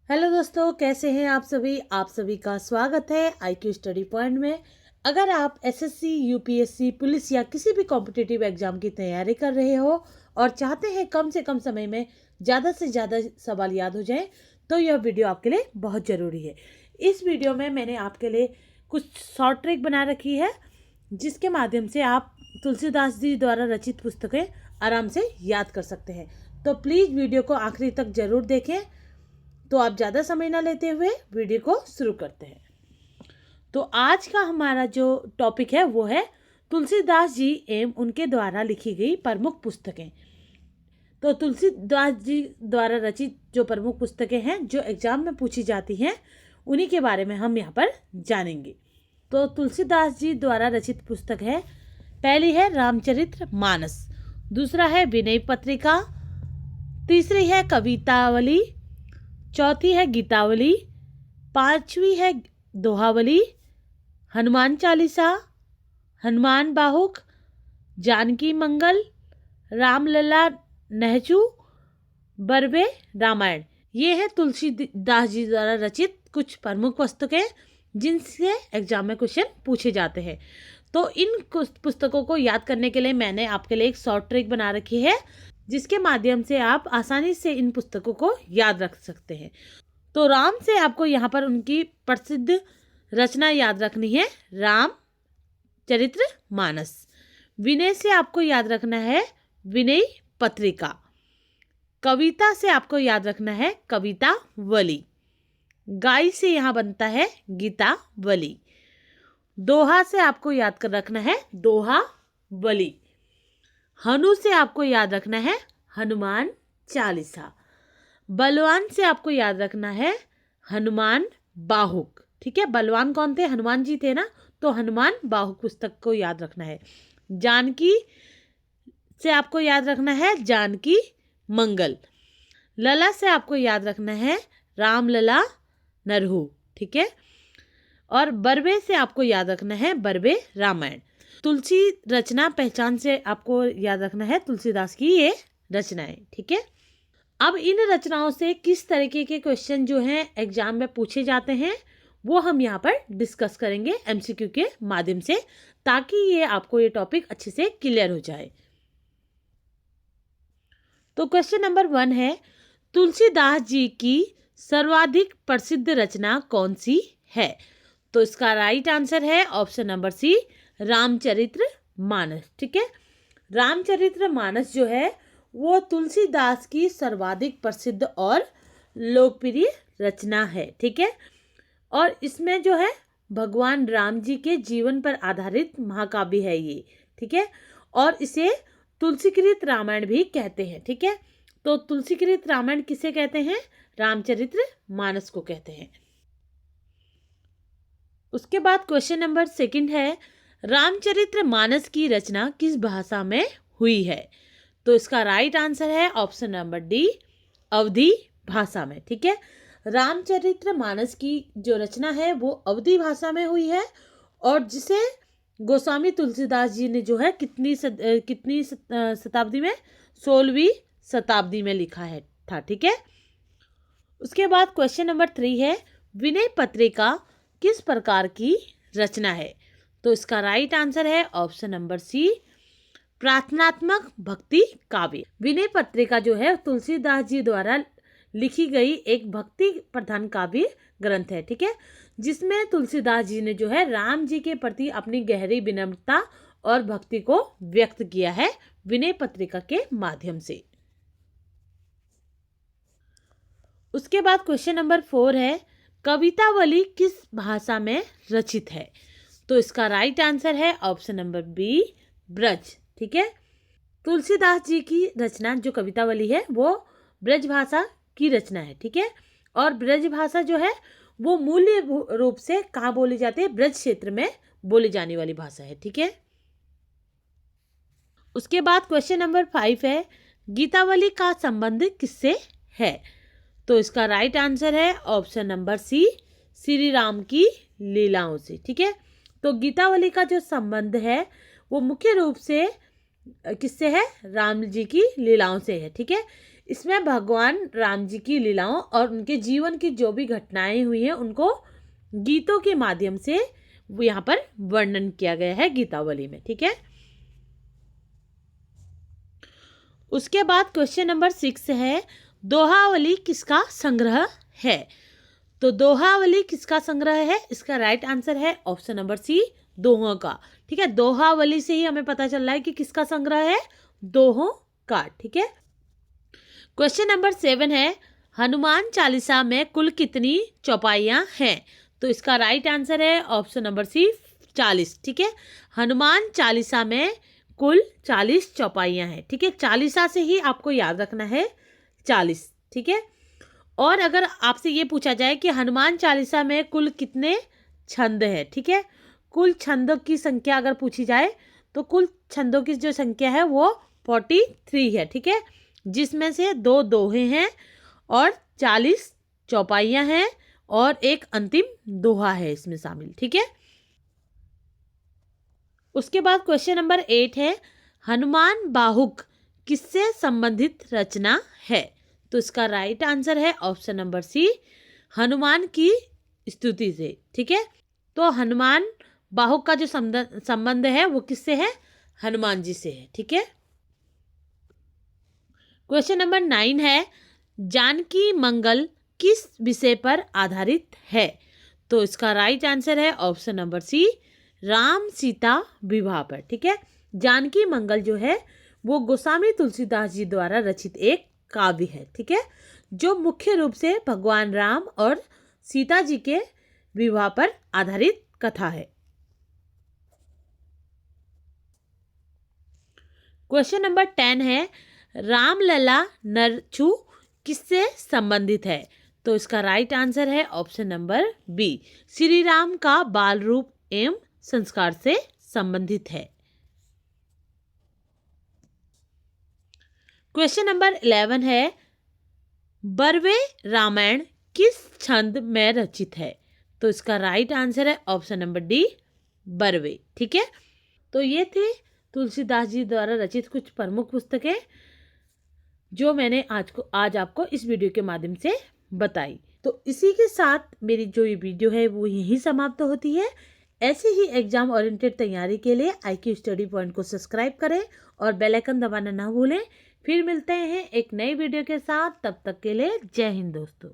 Hello दोस्तों, कैसे हैं आप सभी का स्वागत है IQ स्टडी पॉइंट में। अगर आप एसएससी, यूपीएससी, पुलिस या किसी भी कॉम्पिटिटिव एग्जाम की तैयारी कर रहे हो और चाहते हैं कम से कम समय में ज़्यादा से ज़्यादा सवाल याद हो जाएं, तो यह वीडियो आपके लिए बहुत ज़रूरी है। इस वीडियो में मैंने आपके लिए कुछ शॉर्ट ट्रिक बना रखी है, जिसके माध्यम से आप तुलसीदास जी द्वारा रचित पुस्तकें आराम से याद कर सकते हैं। तो प्लीज़ वीडियो को आखिरी तक ज़रूर देखें। तो आप ज़्यादा समय ना लेते हुए वीडियो को शुरू करते हैं। तो आज का हमारा जो टॉपिक है वो है तुलसीदास जी एवं उनके द्वारा लिखी गई प्रमुख पुस्तकें। तो तुलसीदास जी द्वारा रचित जो प्रमुख पुस्तकें हैं जो एग्जाम में पूछी जाती हैं, उन्हीं के बारे में हम यहाँ पर जानेंगे। तो तुलसीदास जी द्वारा रचित पुस्तक है, पहली है रामचरित्र मानस, दूसरा है विनय पत्रिका, तीसरी है कवितावली, चौथी है गीतावली, पांचवी है दोहावली, हनुमान चालीसा, हनुमान बाहुक, जानकी मंगल, रामलला नहचू, बरवे रामायण। ये है तुलसीदास जी द्वारा रचित कुछ प्रमुख पुस्तकें जिनसे एग्जाम में क्वेश्चन पूछे जाते हैं। तो इन पुस्तकों को याद करने के लिए मैंने आपके लिए एक शॉर्ट ट्रिक बना रखी है, जिसके माध्यम से आप आसानी से इन पुस्तकों को याद रख सकते हैं। तो राम से आपको यहाँ पर उनकी प्रसिद्ध रचना याद रखनी है, राम चरित्र मानस। विनय से आपको याद रखना है विनय पत्रिका। कविता से आपको याद रखना है कवितावली। गाय से यहाँ बनता है गीतावली। दोहा से आपको याद कर रखना है दोहावली। हनु से आपको याद रखना है हनुमान चालीसा। बलवान से आपको याद रखना है हनुमान बाहुक। ठीक है, बलवान कौन थे? हनुमान जी थे ना, तो हनुमान बाहुक पुस्तक को याद रखना है। जानकी से आपको याद रखना है जानकी मंगल। लला से आपको याद रखना है रामलला नरहु। ठीक है, और बरबे से आपको याद रखना है बरबे रामायण। तुलसी रचना पहचान से आपको याद रखना है तुलसीदास की ये रचनाएं। ठीक है, अब इन रचनाओं से किस तरीके के क्वेश्चन जो हैं एग्जाम में पूछे जाते हैं वो हम यहाँ पर डिस्कस करेंगे MCQ के माध्यम से, ताकि ये आपको ये टॉपिक अच्छे से क्लियर हो जाए। तो क्वेश्चन नंबर 1 है, तुलसीदास जी की सर्वाधिक प्रसिद्ध रचना कौन सी है? तो इसका राइट आंसर है ऑप्शन नंबर सी, रामचरित्र मानस। ठीक है, रामचरित्र मानस जो है वो तुलसीदास की सर्वाधिक प्रसिद्ध और लोकप्रिय रचना है। ठीक है, और इसमें जो है भगवान राम जी के जीवन पर आधारित महाकाव्य है ये। ठीक है, और इसे तुलसीकृत रामायण भी कहते हैं। ठीक है, तो तुलसीकृत रामायण किसे कहते हैं? रामचरित्र मानस को कहते हैं। उसके बाद क्वेश्चन नंबर 2 है, रामचरित्र मानस की रचना किस भाषा में हुई है? तो इसका राइट आंसर है ऑप्शन नंबर डी, अवधी भाषा में। ठीक है, रामचरित्र मानस की जो रचना है वो अवधी भाषा में हुई है, और जिसे गोस्वामी तुलसीदास जी ने जो है कितनी शताब्दी में, 16वीं शताब्दी में लिखा है था। ठीक है, उसके बाद क्वेश्चन नंबर 3 है, विनय पत्रिका किस प्रकार की रचना है? तो इसका राइट आंसर है ऑप्शन नंबर सी, प्रार्थनात्मक भक्ति काव्य। विनय पत्रिका जो है तुलसीदास जी द्वारा लिखी गई एक भक्ति प्रधान काव्य ग्रंथ है। ठीक है, जिसमें तुलसीदास जी ने जो है राम जी के प्रति अपनी गहरी विनम्रता और भक्ति को व्यक्त किया है विनय पत्रिका के माध्यम से। उसके बाद क्वेश्चन नंबर 4 है, कवितावली किस भाषा में रचित है? तो इसका राइट आंसर है ऑप्शन नंबर बी, ब्रज। ठीक है, तुलसीदास जी की रचना जो कवितावली है वो ब्रज भाषा की रचना है। ठीक है, और ब्रज भाषा जो है वो मूल्य रूप से कहाँ बोली जाती है? ब्रज क्षेत्र में बोली जाने वाली भाषा है। ठीक है, उसके बाद क्वेश्चन नंबर 5 है, गीतावली का संबंध किससे है? तो इसका राइट आंसर है option number C, Shri Ram की लीलाओं से। ठीक है, तो गीतावली का जो संबंध है वो मुख्य रूप से किससे है? राम जी की लीलाओं से है। ठीक है, इसमें भगवान राम जी की लीलाओं और उनके जीवन की जो भी घटनाएं हुई हैं उनको गीतों के माध्यम से यहाँ पर वर्णन किया गया है गीतावली में। ठीक है, उसके बाद क्वेश्चन नंबर 6 है, दोहावली किसका संग्रह है? तो दोहावली किसका संग्रह है? इसका राइट आंसर है ऑप्शन नंबर सी, दोहों का। ठीक है, दोहावली से ही हमें पता चल रहा है कि किसका संग्रह है, दोहों का। ठीक है, क्वेश्चन नंबर 7 है, हनुमान चालीसा में कुल कितनी चौपाइयाँ हैं? तो इसका राइट आंसर है ऑप्शन नंबर सी, 40। ठीक है, हनुमान चालीसा में कुल 40 चौपाइयाँ हैं। ठीक है, चालीसा से ही आपको याद रखना है 40। ठीक है, और अगर आपसे ये पूछा जाए कि हनुमान चालीसा में कुल कितने छंद हैं, ठीक है, कुल छंदों की संख्या अगर पूछी जाए तो कुल छंदों की जो संख्या है वो 43 है। ठीक है, जिसमें से 2 दोहे हैं और 40 चौपाइयाँ हैं और एक अंतिम दोहा है इसमें शामिल। ठीक है, उसके बाद क्वेश्चन नंबर 8 है, हनुमान बाहुक किससे संबंधित रचना है? तो इसका राइट आंसर है ऑप्शन नंबर सी, हनुमान की स्तुति से। ठीक है, तो हनुमान बाहुक का जो संबंध है वो किससे है? हनुमान जी से है। ठीक है, क्वेश्चन नंबर 9 है, जानकी मंगल किस विषय पर आधारित है? तो इसका राइट आंसर है option number C, Ram Sita विवाह पर। ठीक है, जानकी मंगल जो है वो गोस्वामी तुलसीदास जी द्वारा रचित एक काव्य है। ठीक है, जो मुख्य रूप से भगवान राम और सीता जी के विवाह पर आधारित कथा है। क्वेश्चन नंबर 10 है, रामलला नरछू किससे संबंधित है? तो इसका राइट आंसर है option number B, Shri Ram का बाल रूप एवं संस्कार से संबंधित है। क्वेश्चन नंबर 11 है, बरवे रामायण किस छंद में रचित है? तो इसका राइट आंसर है ऑप्शन नंबर डी, बरवे। ठीक है, तो ये थे तुलसीदास जी द्वारा रचित कुछ प्रमुख पुस्तकें जो मैंने आज आपको इस वीडियो के माध्यम से बताई। तो इसी के साथ मेरी जो ये वीडियो है वो यहीं समाप्त होती है। ऐसे ही एग्जाम ओरिएंटेड तैयारी के लिए IQ स्टडी पॉइंट को सब्सक्राइब करें और बेल आइकन दबाना ना भूलें। फिर मिलते हैं एक नई वीडियो के साथ, तब तक के लिए जय हिंद दोस्तों।